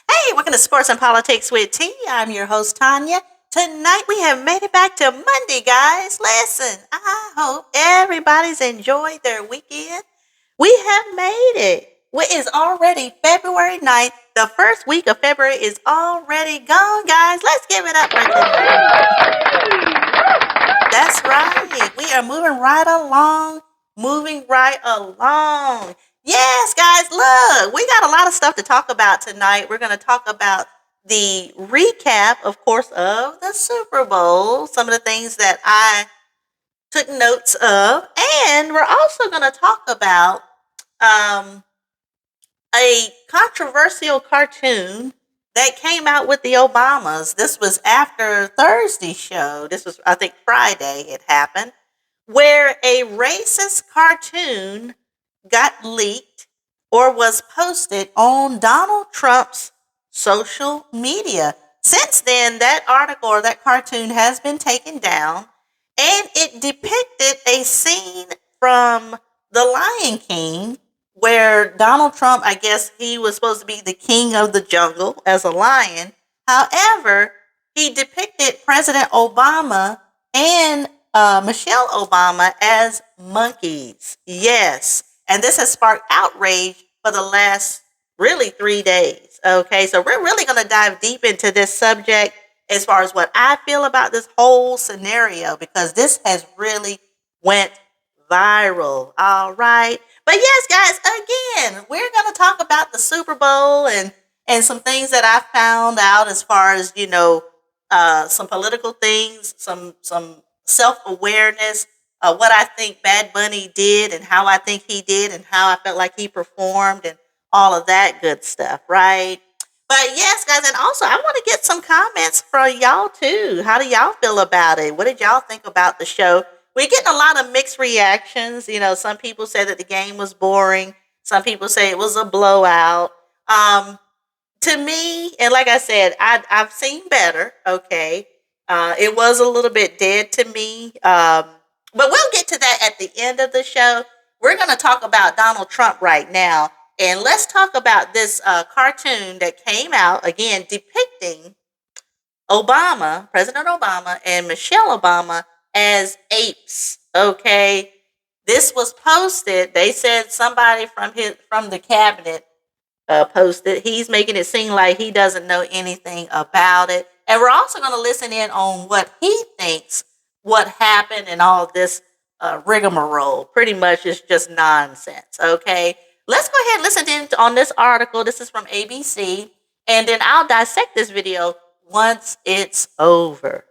Hey, welcome to Sports and Politics with T. I'm your host, Tanya. Tonight we have made it back to Monday, guys. Listen, I hope everybody's enjoyed their weekend. We have made it. It is already February 9th. The first week of February is already gone, guys. Let's give it up for tonight. That's right. We are moving right along. Moving right along. Yes, guys, look, we got a lot of stuff to talk about tonight. We're going to talk about the recap, of course, of the Super Bowl, some of the things that I took notes of, and we're also going to talk about um, a controversial cartoon that came out with the Obamas. This was after Thursday's show. This was, I think, Friday it happened, where a racist cartoon got leaked or was posted on Donald Trump's social media. Since then, that article or that cartoon has been taken down, and it depicted a scene from The Lion King where Donald Trump, I guess he was supposed to be the king of the jungle as a lion. However, he depicted President Obama and Michelle Obama as monkeys. Yes. And this has sparked outrage for the last really 3 days. Okay. So we're really going to dive deep into this subject as far as what I feel about this whole scenario, because this has really went viral. All right. But yes, guys, again, we're going to talk about the Super Bowl and some things that I found out as far as, some political things, some self-awareness, what I think Bad Bunny did and how I think he did and how I felt like he performed and all of that good stuff, right? But yes, guys, and also I want to get some comments from y'all too. How do y'all feel about it? What did y'all think about the show? We're getting a lot of mixed reactions. Some people say that the game was boring. Some people say it was a blowout. To me, and like I said, I've seen better. Okay, it was a little bit dead to me. But we'll get to that at the end of the show. We're going to talk about Donald Trump right now. And let's talk about this cartoon that came out, again, depicting President Obama, and Michelle Obama as apes. Okay. This was posted. They said somebody from the cabinet posted. He's making it seem like he doesn't know anything about it. And we're also going to listen in on what he thinks what happened and all this rigmarole. Pretty much it's just nonsense. Okay. Let's go ahead and listen in on this article. This is from ABC. And then I'll dissect this video once it's over.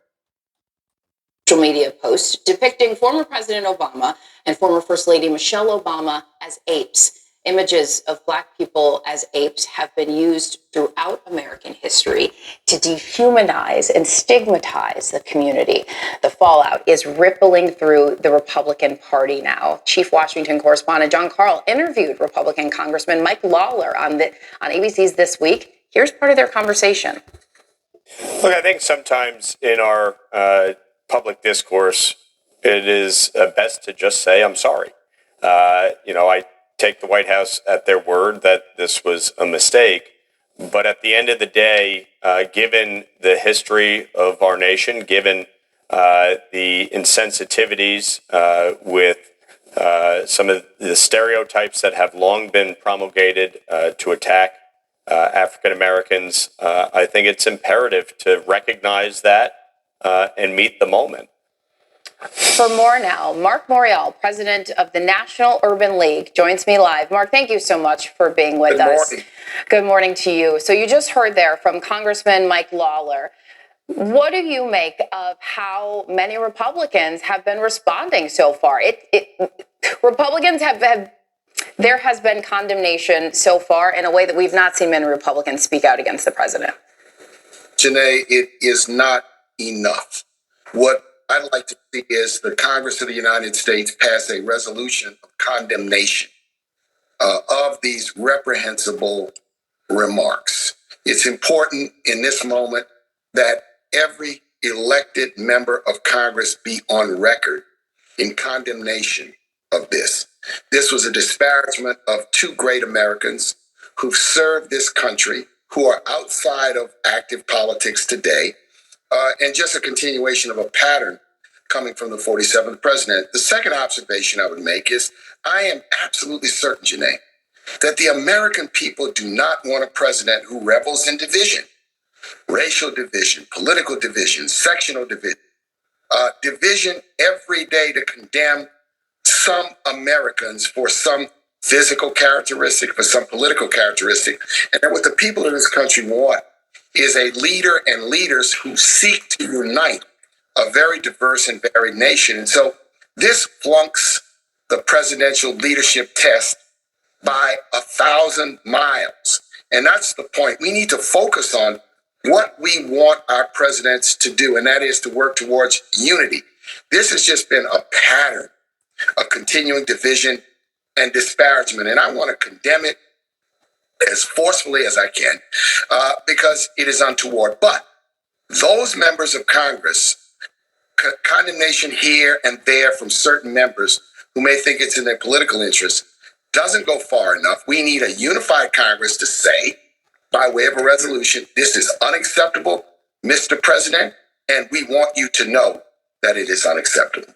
Social media post depicting former President Obama and former First Lady Michelle Obama as apes. Images of Black people as apes have been used throughout American history to dehumanize and stigmatize the community. The fallout is rippling through the Republican Party now. Chief Washington correspondent John Carl interviewed Republican Congressman Mike Lawler on ABC's This Week. Here's part of their conversation. Look, I think sometimes in our public discourse, it is best to just say, I'm sorry. I take the White House at their word that this was a mistake. But at the end of the day, given the history of our nation, given the insensitivities with some of the stereotypes that have long been promulgated to attack African Americans, I think it's imperative to recognize that and meet the moment. For more now, Mark Morial, president of the National Urban League, joins me live. Mark, thank you so much for being with us. Good morning to you. So you just heard there from Congressman Mike Lawler. What do you make of how many Republicans have been responding so far? Republicans there has been condemnation so far in a way that we've not seen many Republicans speak out against the president. Janae, it is not enough. What I'd like to see is the Congress of the United States pass a resolution of condemnation of these reprehensible remarks. It's important in this moment that every elected member of Congress be on record in condemnation of this. This was a disparagement of two great Americans who've served this country who are outside of active politics today, and just a continuation of a pattern coming from the 47th president. The second observation I would make is I am absolutely certain, Janae, that the American people do not want a president who revels in division, racial division, political division, sectional division, division every day to condemn some Americans for some physical characteristic, for some political characteristic. And then what the people of this country want is a leader and leaders who seek to unite a very diverse and varied nation. And so this flunks the presidential leadership test by 1,000 miles. And that's the point. We need to focus on what we want our presidents to do, and that is to work towards unity. This has just been a pattern of continuing division and disparagement, and I want to condemn it as forcefully as I can because it is untoward. But those members of Congress, condemnation here and there from certain members who may think it's in their political interest, doesn't go far enough. We need a unified Congress to say, by way of a resolution, this is unacceptable, Mr. President, and we want you to know that it is unacceptable.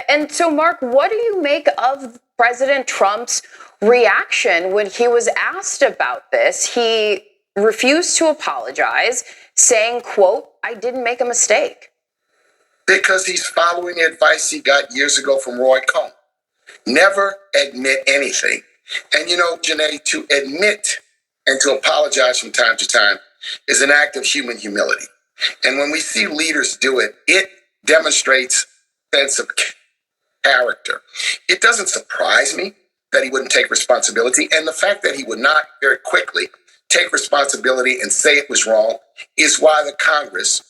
And so, Mark, what do you make of President Trump's reaction when he was asked about this? He refused to apologize, saying, quote, "I didn't make a mistake." Because he's following the advice he got years ago from Roy Cohn. Never admit anything. And you know, Janae, to admit and to apologize from time to time is an act of human humility. And when we see leaders do it, it demonstrates a sense of character. It doesn't surprise me that he wouldn't take responsibility. And the fact that he would not very quickly take responsibility and say it was wrong is why the Congress,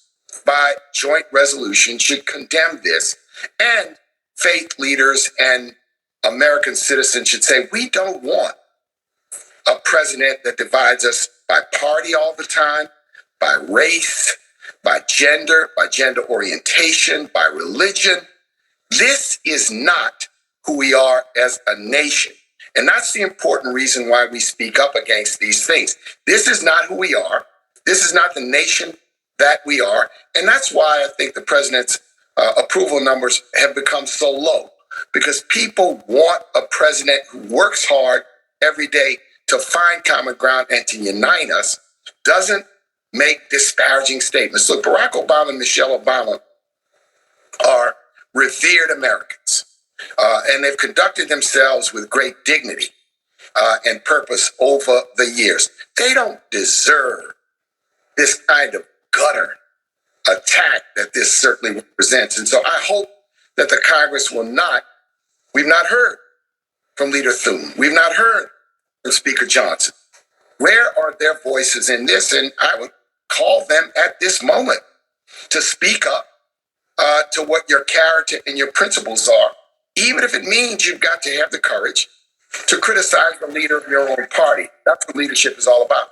by joint resolution, should condemn this. And faith leaders and American citizens should say, we don't want a president that divides us by party all the time, by race, by gender orientation, by religion. This is not who we are as a nation. And that's the important reason why we speak up against these things. This is not who we are. This is not the nation that we are. And that's why I think the president's approval numbers have become so low, because people want a president who works hard every day to find common ground and to unite us, doesn't make disparaging statements. Look, Barack Obama and Michelle Obama are revered Americans, and they've conducted themselves with great dignity and purpose over the years. They don't deserve this kind of gutter attack that this certainly represents. And so I hope that the Congress will not, we've not heard from Leader Thune. We've not heard from Speaker Johnson. Where are their voices in this? And I would call them at this moment to speak up to what your character and your principles are, even if it means you've got to have the courage to criticize the leader of your own party. That's what leadership is all about.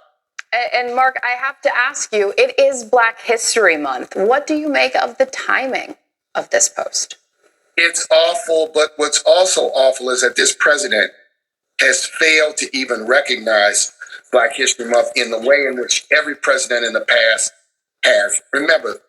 And Mark, I have to ask you, it is Black History Month. What do you make of the timing of this post? It's awful, but what's also awful is that this president has failed to even recognize Black History Month in the way in which every president in the past has. Remember,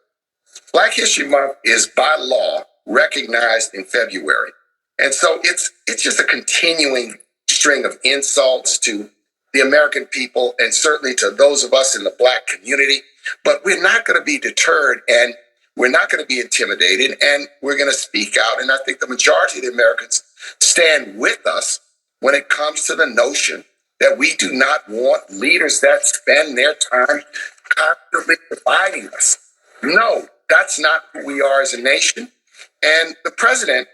Black History Month is by law recognized in February. And so it's just a continuing string of insults to the American people and certainly to those of us in the Black community. But we're not going to be deterred and we're not going to be intimidated, and we're going to speak out. And I think the majority of the Americans stand with us when it comes to the notion that we do not want leaders that spend their time constantly dividing us. No, that's not who we are as a nation. And the president,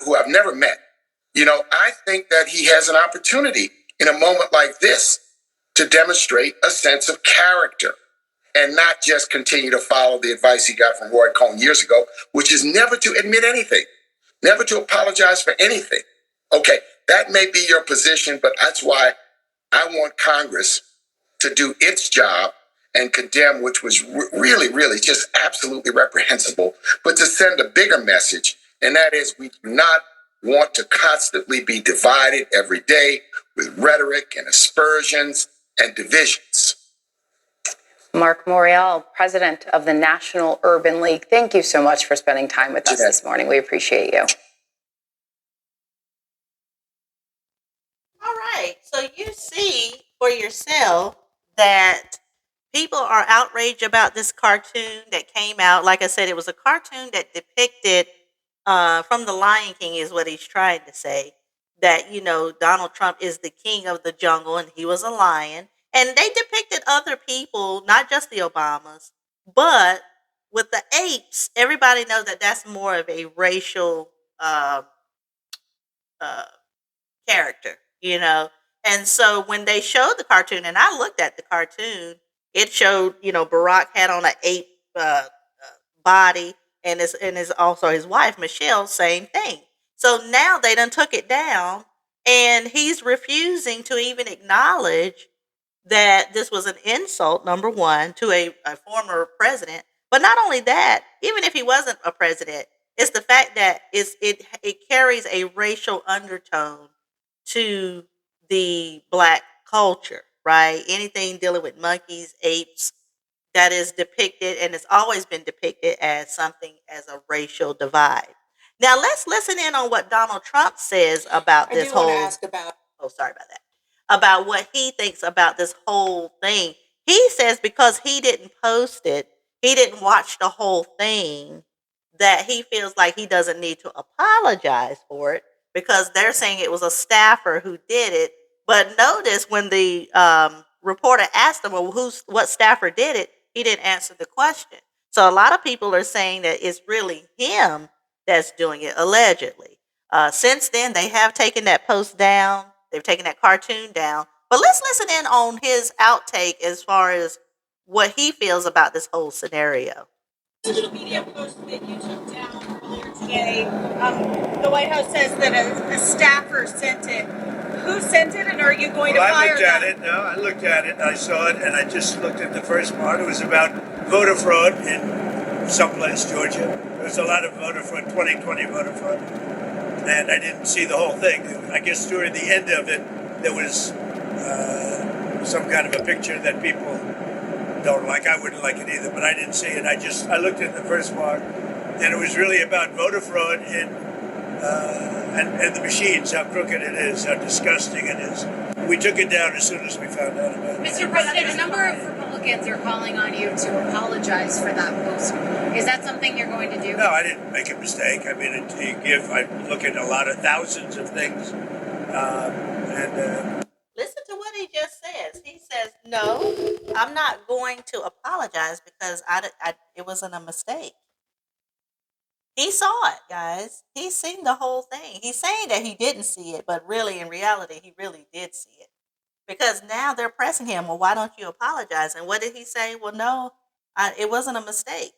who I've never met, I think that he has an opportunity in a moment like this to demonstrate a sense of character and not just continue to follow the advice he got from Roy Cohn years ago, which is never to admit anything, never to apologize for anything. Okay, that may be your position, but that's why I want Congress to do its job and condemn, which was really, really just absolutely reprehensible, but to send a bigger message, and that is we do not want to constantly be divided every day with rhetoric and aspersions and divisions. Mark Morial, president of the National Urban League, thank you so much for spending time with us this morning. We appreciate you. All right. So you see for yourself that people are outraged about this cartoon that came out. Like I said, it was a cartoon that depicted from the Lion King is what he's trying to say, that Donald Trump is the king of the jungle and he was a lion. And they depicted other people, not just the Obamas, but with the apes. Everybody knows that that's more of a racial uh, uh, character. And so when they showed the cartoon, and I looked at the cartoon, it showed, Barack had on an ape body, and is also his wife Michelle, same thing. So now they done took it down, and he's refusing to even acknowledge that this was an insult, number one, to a former president. But not only that, even if he wasn't a president, it's the fact that it carries a racial undertone to the black culture, right? Anything dealing with monkeys, apes, that is depicted, and it's always been depicted as something as a racial divide. Now let's listen in on what Donald Trump says about I this do want to whole. ask about. Oh, sorry about that. About what he thinks about this whole thing. He says because he didn't post it, he didn't watch the whole thing, that he feels like he doesn't need to apologize for it because they're saying it was a staffer who did it. But notice when the reporter asked him, well, what staffer did it? He didn't answer the question. So a lot of people are saying that it's really him that's doing it, allegedly. Since then, they have taken that post down. They've taken that cartoon down. But let's listen in on his outtake as far as what he feels about this whole scenario. Social media post that you took down earlier today. The White House says that a staffer sent it. Who sent it, and are you going to fire them? I looked at it. No, I looked at it. I saw it, and I just looked at the first part. It was about voter fraud in someplace, Georgia. There was a lot of voter fraud, 2020 voter fraud, and I didn't see the whole thing. I guess during the end of it, there was some kind of a picture that people don't like. I wouldn't like it either, but I didn't see it. I looked at the first part, and it was really about voter fraud and the machines, how crooked it is, how disgusting it is. We took it down as soon as we found out about it. Mr. President, a number of Republicans are calling on you to apologize for that post. Is that something you're going to do? No, I didn't make a mistake. I mean, I look at a lot of thousands of things, Listen to what he just says. He says, no, I'm not going to apologize because it wasn't a mistake. He saw it, guys. He's seen the whole thing. He's saying that he didn't see it, but really, in reality, he really did see it. Because now they're pressing him, well, why don't you apologize? And what did he say? Well, no, it wasn't a mistake.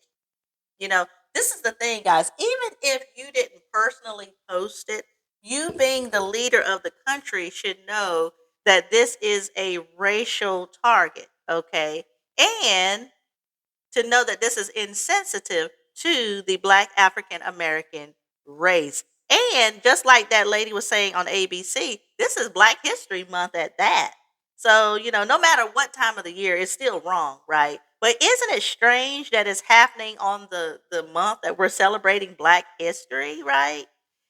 This is the thing, guys. Even if you didn't personally post it, you being the leader of the country should know that this is a racial target, okay? And to know that this is insensitive to the Black African American race. And just like that lady was saying on ABC, this is Black History Month at that. So, no matter what time of the year, it's still wrong, right? But isn't it strange that it's happening on the month that we're celebrating Black history, right?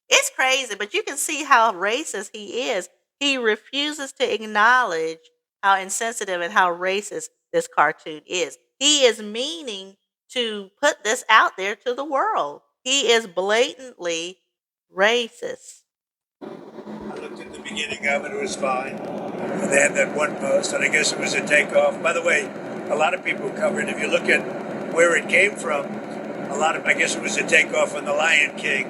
It's crazy, but you can see how racist he is. He refuses to acknowledge how insensitive and how racist this cartoon is. He is meaning to put this out there to the world. He is blatantly racist. I looked at the beginning of it. It was fine. And they had that one post, and I guess it was a takeoff. By the way, a lot of people covered. If you look at where it came from, I guess it was a takeoff on the Lion King,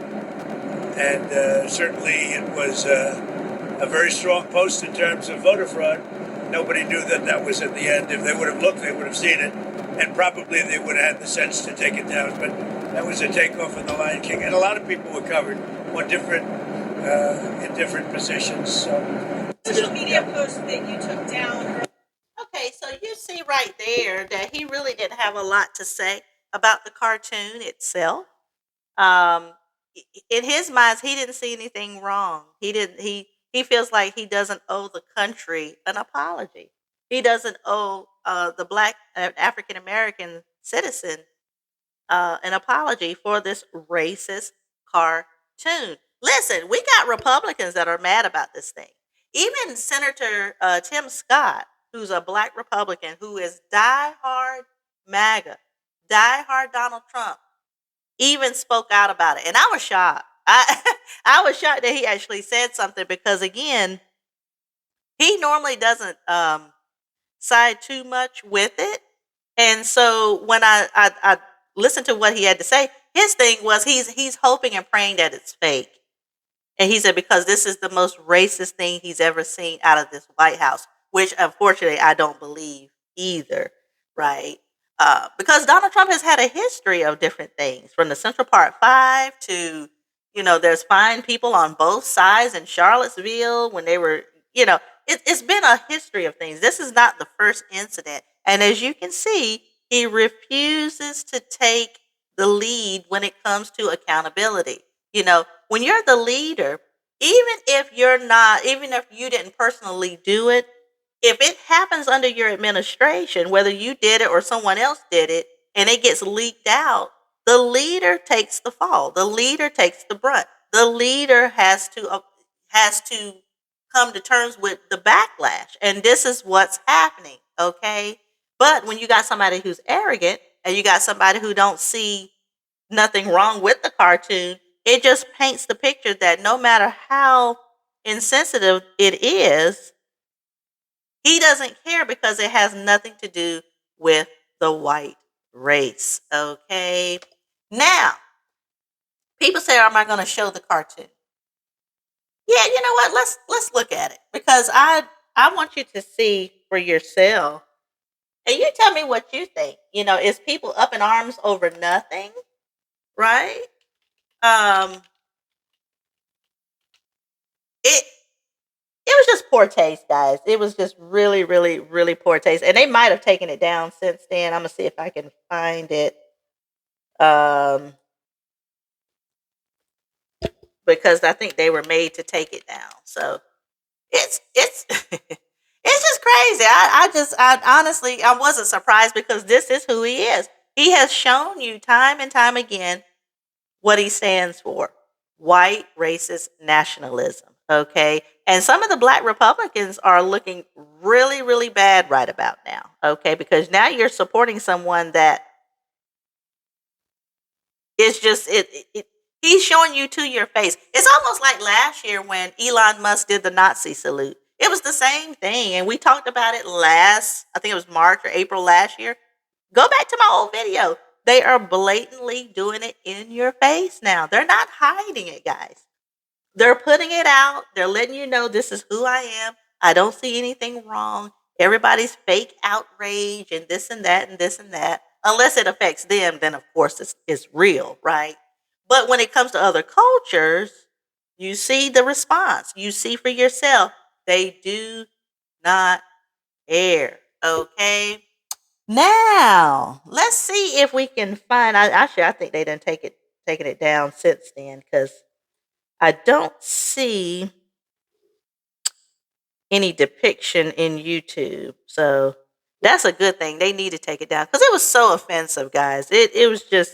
and certainly it was a very strong post in terms of voter fraud. Nobody knew that was at the end. If they would have looked, they would have seen it, and probably they would have had the sense to take it down. But that was a takeoff on the Lion King, and a lot of people were covered on in different positions. So. Social media post that you took down. Okay, so you see right there that he really didn't have a lot to say about the cartoon itself. Um, in his mind, he didn't see anything wrong. He didn't. He feels like he doesn't owe the country an apology. he doesn't owe the black African American citizen an apology for this racist cartoon. Listen, we got Republicans that are mad about this thing. Even Senator Tim Scott, who's a black Republican who is diehard MAGA, diehard Donald Trump, even spoke out about it. And I was shocked. I was shocked that he actually said something because, again, he normally doesn't side too much with it. And so when I listened to what he had to say, his thing was he's hoping and praying that it's fake. And he said because this is the most racist thing he's ever seen out of this White House, which unfortunately I don't believe either, right? Because Donald Trump has had a history of different things, from the Central Park Five to, there's fine people on both sides in Charlottesville when they were, it's been a history of things. This is not the first incident. And as you can see, he refuses to take the lead when it comes to accountability. When you're the leader, even if you didn't personally do it, if it happens under your administration, whether you did it or someone else did it, and it gets leaked out, the leader takes the fall. The leader takes the brunt. The leader has to come to terms with the backlash, and this is what's happening. Okay, but when you got somebody who's arrogant and you got somebody who don't see nothing wrong with the cartoon, it just paints the picture that no matter how insensitive it is, he doesn't care because it has nothing to do with the white race. Okay. Now, people say, "Am I going to show the cartoon?" Yeah, you know what? Let's look at it because I want you to see for yourself, and you tell me what you think. Is people up in arms over nothing, right? It it was just poor taste, guys. It was just really, really, really poor taste. And they might have taken it down since then. I'm gonna see if I can find it. Um, because I think they were made to take it down. So it's it's just crazy. I honestly I wasn't surprised because this is who he is. He has shown you time and time again what he stands for: white racist nationalism. Okay. And some of the black Republicans are looking really, really bad right about now. Okay. Because now you're supporting someone that is just, he's showing you to your face. It's almost like last year when Elon Musk did the Nazi salute. It was the same thing. And we talked about it I think it was March or April last year. Go back to my old video. They are blatantly doing it in your face now. They're not hiding it, guys. They're putting it out. They're letting you know this is who I am. I don't see anything wrong. Everybody's fake outrage and this and that and this and that. Unless it affects them, then of course it's real, right? But when it comes to other cultures, you see the response. You see for yourself. They do not care. Okay. Now, let's see if we can find. I think they done taken it down since then because I don't see any depiction in YouTube. So that's a good thing. They need to take it down because it was so offensive, guys. It was just,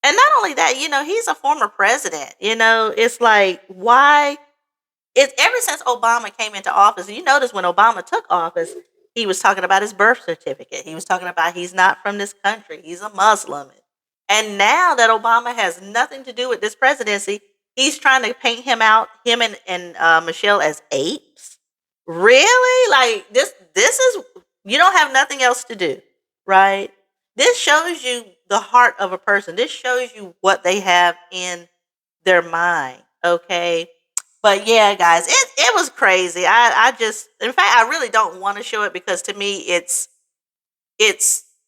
and not only that, he's a former president. It's like, why? It's ever since Obama came into office. You notice when Obama took office, he was talking about his birth certificate. He was talking about he's not from this country. He's a Muslim. And now that Obama has nothing to do with this presidency, he's trying to paint him and Michelle as apes. Really? Like this is, you don't have nothing else to do, right? This shows you the heart of a person. This shows you what they have in their mind. Okay. But yeah, guys, it was crazy. I just, in fact, I really don't want to show it because to me it's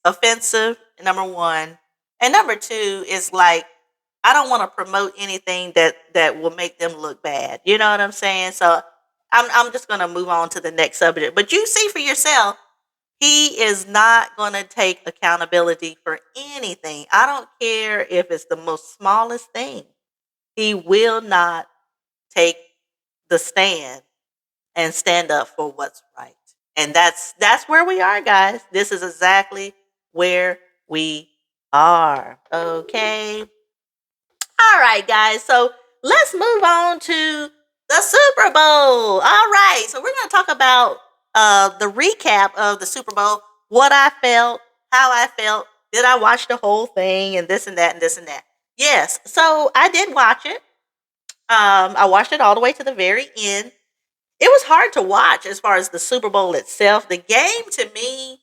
offensive. Number one, and number two is like I don't want to promote anything that will make them look bad. You know what I'm saying? So I'm just gonna move on to the next subject. But you see for yourself, he is not gonna take accountability for anything. I don't care if it's the most smallest thing. He will not take the stand and stand up for what's right. And that's where we are, guys. This is exactly where we are. Okay. All right, guys. So let's move on to the Super Bowl. All right. So we're going to talk about the recap of the Super Bowl, what I felt, how I felt. Did I watch the whole thing and this and that and this and that? Yes. So I did watch it. I watched it all the way to the very end. It was hard to watch as far as the Super Bowl itself. The game to me,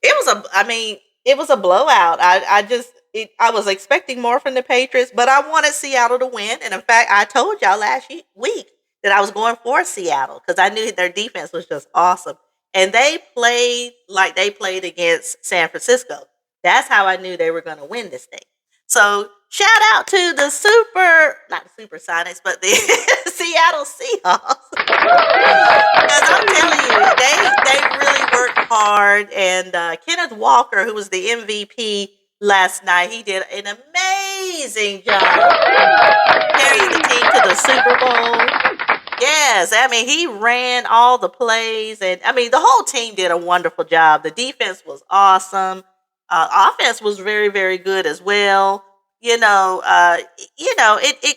it was a blowout. I was expecting more from the Patriots, but I wanted Seattle to win. And in fact, I told y'all last week that I was going for Seattle because I knew their defense was just awesome. And they played like they played against San Francisco. That's how I knew they were going to win this thing. So shout out to the not the Supersonics, but the Seattle Seahawks. Because I'm telling you, they really worked hard. And Kenneth Walker, who was the MVP last night, he did an amazing job carrying the team to the Super Bowl. Yes, I mean, he ran all the plays, and I mean, the whole team did a wonderful job. The defense was awesome. Offense was very, very good as well. It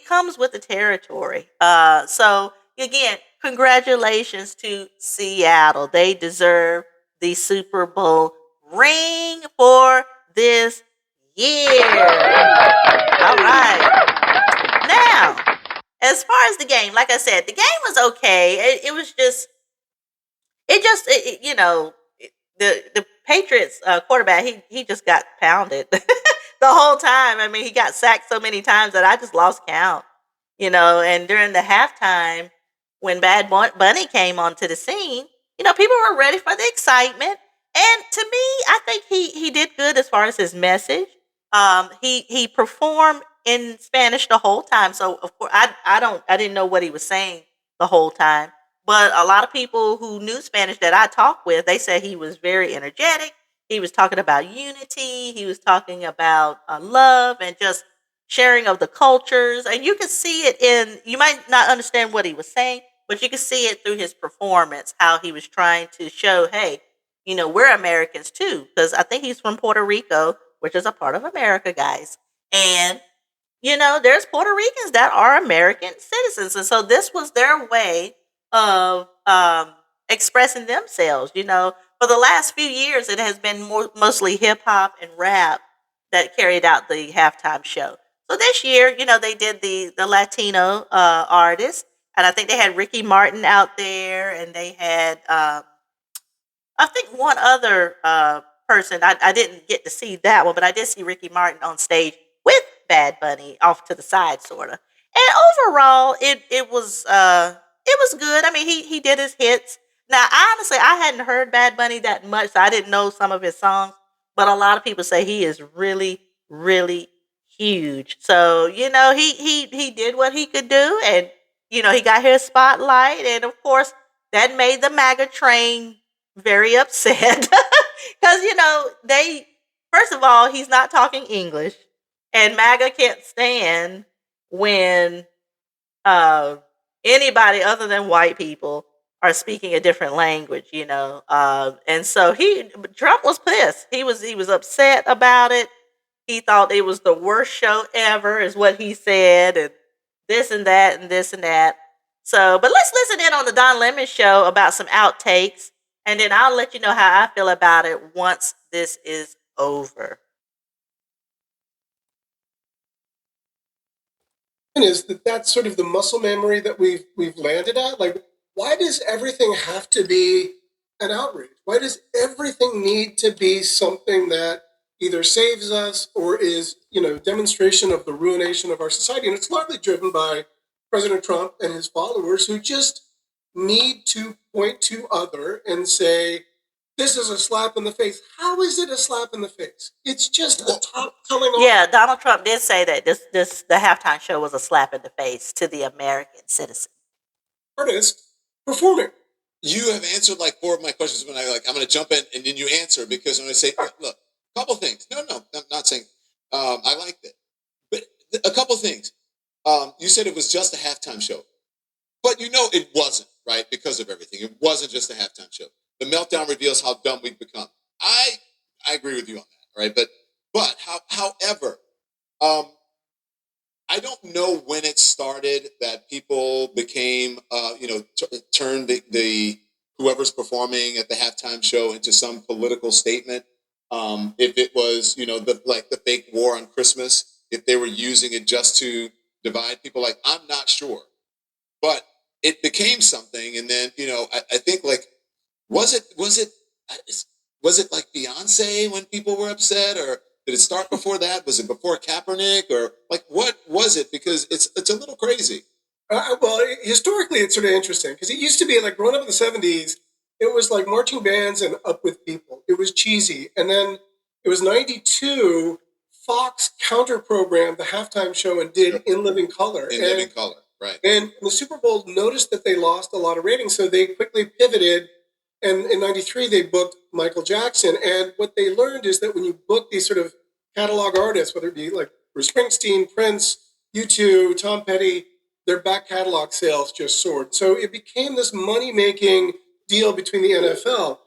comes with the territory. So again, congratulations to Seattle. They deserve the Super Bowl ring for this year. All right. Now, as far as the game, like I said, the game was okay. The Patriots quarterback, he just got pounded the whole time. I mean, he got sacked so many times that I just lost count. And during the halftime, when Bad Bunny came onto the scene, people were ready for the excitement. And to me, I think he did good as far as his message. He performed in Spanish the whole time, so of course I didn't know what he was saying the whole time. But a lot of people who knew Spanish that I talked with, they said he was very energetic. He was talking about unity. He was talking about love and just sharing of the cultures. And you could see it you might not understand what he was saying, but you could see it through his performance, how he was trying to show, hey, we're Americans too. Because I think he's from Puerto Rico, which is a part of America, guys. And there's Puerto Ricans that are American citizens. And so this was their way of expressing themselves. For the last few years, it has been mostly hip hop and rap that carried out the halftime show. So this year, they did the Latino artists. And I think they had Ricky Martin out there, and they had, I think, one other person. I didn't get to see that one, but I did see Ricky Martin on stage with Bad Bunny off to the side, sort of. And overall, it was good. I mean, he did his hits. Now, honestly, I hadn't heard Bad Bunny that much, so I didn't know some of his songs. But a lot of people say he is really, really huge. So he did what he could do, and he got his spotlight, and of course that made the MAGA train very upset because they first of all, he's not talking English. And MAGA can't stand when anybody other than white people are speaking a different language. And so Trump was pissed. He was upset about it. He thought it was the worst show ever, is what he said, and this and that and this and that. So, but let's listen in on the Don Lemon show about some outtakes, and then I'll let you know how I feel about it once this is over. Is that that's sort of the muscle memory that we've landed at? Like, why does everything have to be an outrage? Why does everything need to be something that either saves us or is, demonstration of the ruination of our society? And it's largely driven by President Trump and his followers, who just need to point to other and say, this is a slap in the face. How is it a slap in the face? It's just a top telling off. Yeah, Donald Trump did say that the halftime show was a slap in the face to the American citizen. Artist performing. You have answered like 4 of my questions when I'm going to jump in and then you answer, because I'm going to say, look, a couple things. No, I'm not saying I liked it, but a couple things. You said it was just a halftime show, but it wasn't. right? Because of everything. It wasn't just a halftime show. The meltdown reveals how dumb we've become. I agree with you on that, right? However, I don't know when it started that people became, turned the whoever's performing at the halftime show into some political statement. If it was, the fake war on Christmas, if they were using it just to divide people, like, I'm not sure, but it became something. And then, I think, like, was it like Beyonce when people were upset, or did it start before that? Was it before Kaepernick, or like, what was it? Because it's a little crazy. Well, historically, it's sort of interesting because it used to be like growing up in the 70s, it was like marching bands and Up With People. It was cheesy. And then it was 92, Fox counter-programmed the halftime show and did In Living Color. In Living Color, right. And the Super Bowl noticed that they lost a lot of ratings, so they quickly pivoted. And in 93, they booked Michael Jackson. And what they learned is that when you book these sort of catalog artists, whether it be like Bruce Springsteen, Prince, U2, Tom Petty, their back catalog sales just soared. So it became this money-making deal between the NFL.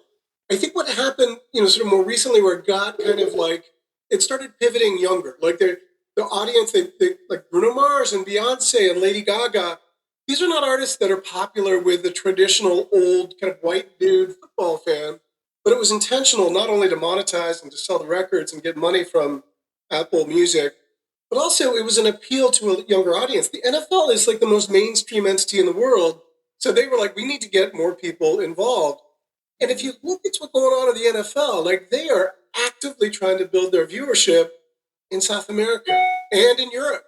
I think what happened, sort of more recently, where it got kind of like, it started pivoting younger. Like the audience, they like Bruno Mars and Beyonce and Lady Gaga, these are not artists that are popular with the traditional old kind of white dude football fan, but it was intentional not only to monetize and to sell the records and get money from Apple Music, but also it was an appeal to a younger audience. The NFL is like the most mainstream entity in the world. So they were like, we need to get more people involved. And if you look at what's going on in the NFL, like they are actively trying to build their viewership in South America and in Europe.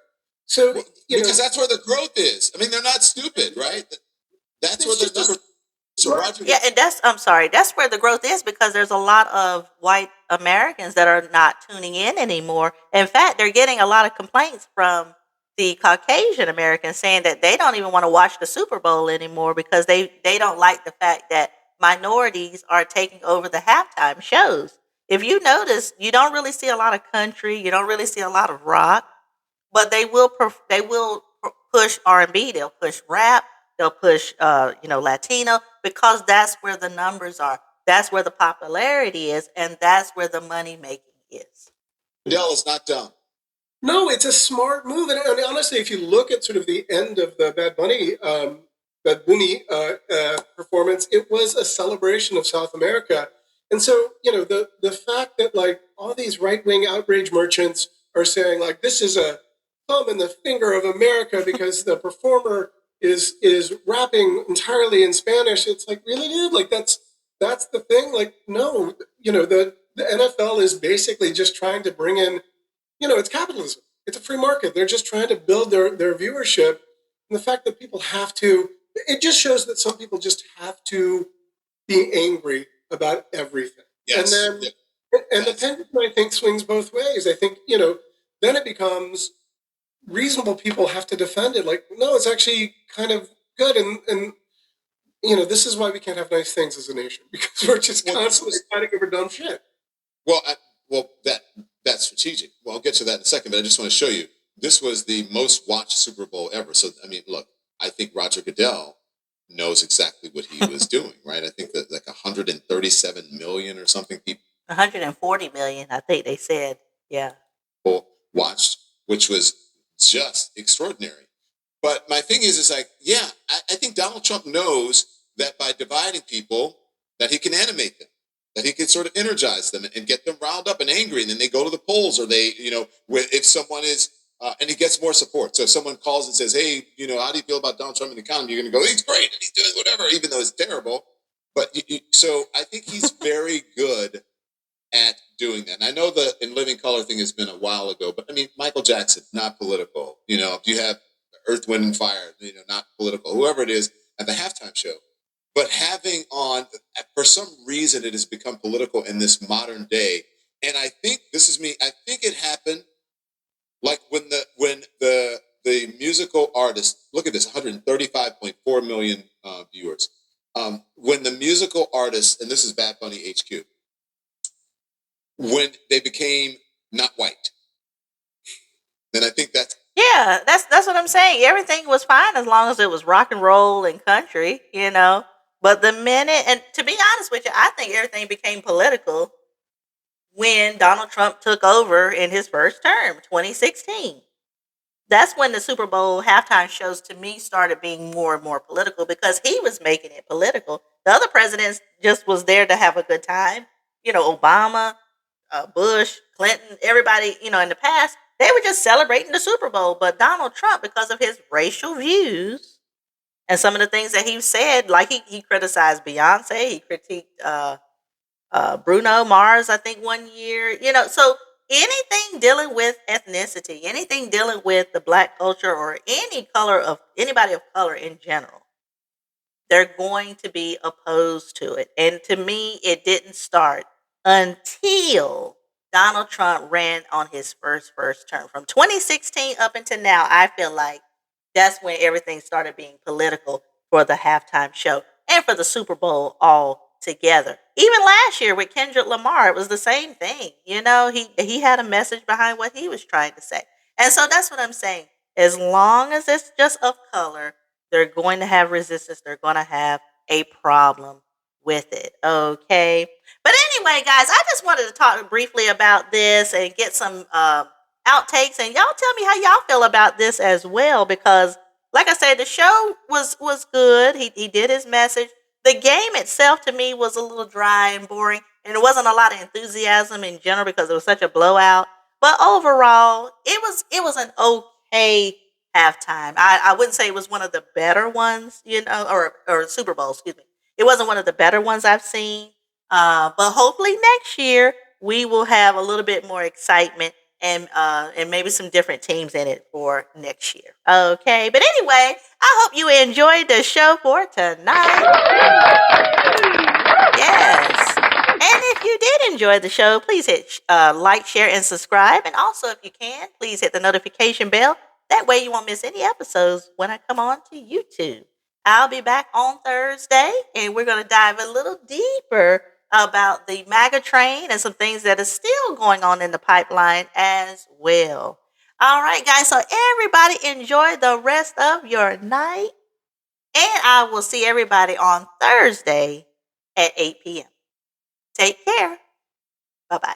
So, because that's where the growth is. I mean, they're not stupid, right? That's where the number. So Roger, Yeah, and that's where the growth is, because there's a lot of white Americans that are not tuning in anymore. In fact, they're getting a lot of complaints from the Caucasian Americans saying that they don't even want to watch the Super Bowl anymore because they don't like the fact that minorities are taking over the halftime shows. If you notice, you don't really see a lot of country, you don't really see a lot of rock, but they will push R&B, they'll push rap, they'll push Latino, because that's where the numbers are, that's where the popularity is, and that's where the money making is. Adele is not dumb. No, it's a smart move, and honestly, if you look at sort of the end of the Bad Bunny performance, it was a celebration of South America. And so, the fact that like all these right-wing outrage merchants are saying like this is a thumb in the finger of America because the performer is rapping entirely in Spanish. It's like, really, dude? Like that's the thing. Like, no, the NFL is basically just trying to bring in, it's capitalism. It's a free market. They're just trying to build their viewership. And the fact that people have to, it just shows that some people just have to be angry about everything. Yes. And then, and the pendulum, I think, swings both ways. I think, then it becomes reasonable people have to defend it. Like, no, it's actually kind of good. And this is why we can't have nice things as a nation, because we're just constantly fighting over dumb shit. Well, that's strategic. Well, I'll get to that in a second, but I just want to show you. This was the most watched Super Bowl ever. So, I mean, look, I think Roger Goodell knows exactly what he was doing, right? I think that like 137 million or something people. 140 million, I think they said. Yeah. Watched, which was just extraordinary. But my thing is like, yeah, I think Donald Trump knows that by dividing people, that he can animate them, that he can sort of energize them and get them riled up and angry. And then they go to the polls, or they, if someone is, and he gets more support. So if someone calls and says, hey, how do you feel about Donald Trump in the economy? You're going to go, he's great, and he's doing whatever, even though it's terrible. But so I think he's very good at doing that. And I know the In Living Color thing has been a while ago, but I mean, Michael Jackson, not political. If you have Earth, Wind, and Fire, not political, whoever it is at the halftime show. But having on, for some reason, it has become political in this modern day. And I think, this is me, I think it happened like when the musical artist, look at this, 135.4 million viewers. When the musical artists, and this is Bad Bunny HQ, when they became not white, then I think Yeah, that's what I'm saying. Everything was fine as long as it was rock and roll and country, you know. But the minute, and to be honest with you, I think everything became political when Donald Trump took over in his first term, 2016. That's when the Super Bowl halftime shows to me started being more and more political because he was making it political. The other presidents just was there to have a good time. You know, Obama, Bush, Clinton, everybody, you know, in the past, they were just celebrating the Super Bowl. But Donald Trump, because of his racial views and some of the things that he said, like he criticized Beyonce, he critiqued Bruno Mars, I think one year, you know, so anything dealing with ethnicity, anything dealing with the black culture or any color of anybody of color in general, they're going to be opposed to it. And to me, it didn't start until Donald Trump ran on his first term. From 2016 up until now, I feel like that's when everything started being political for the halftime show and for the Super Bowl all together. Even last year with Kendrick Lamar, it was the same thing. You know, he had a message behind what he was trying to say. And so that's what I'm saying. As long as it's just of color, they're going to have resistance. They're going to have a problem with it. Okay. But anyway, guys, I just wanted to talk briefly about this and get some outtakes, and y'all tell me how y'all feel about this as well. Because, like I said, the show was good. He did his message. The game itself to me was a little dry and boring, and there wasn't a lot of enthusiasm in general because it was such a blowout. But overall, it was an okay halftime. I wouldn't say it was one of the better ones, you know, or Super Bowl, excuse me. It wasn't one of the better ones I've seen. But hopefully next year we will have a little bit more excitement and maybe some different teams in it for next year. Okay, but anyway, I hope you enjoyed the show for tonight. Yes. And if you did enjoy the show, please hit like, share, and subscribe. And also, if you can, please hit the notification bell. That way you won't miss any episodes when I come on to YouTube. I'll be back on Thursday, and we're going to dive a little deeper about the MAGA train and some things that are still going on in the pipeline as well. All right, guys. So everybody enjoy the rest of your night. And I will see everybody on Thursday at 8 p.m. Take care. Bye-bye.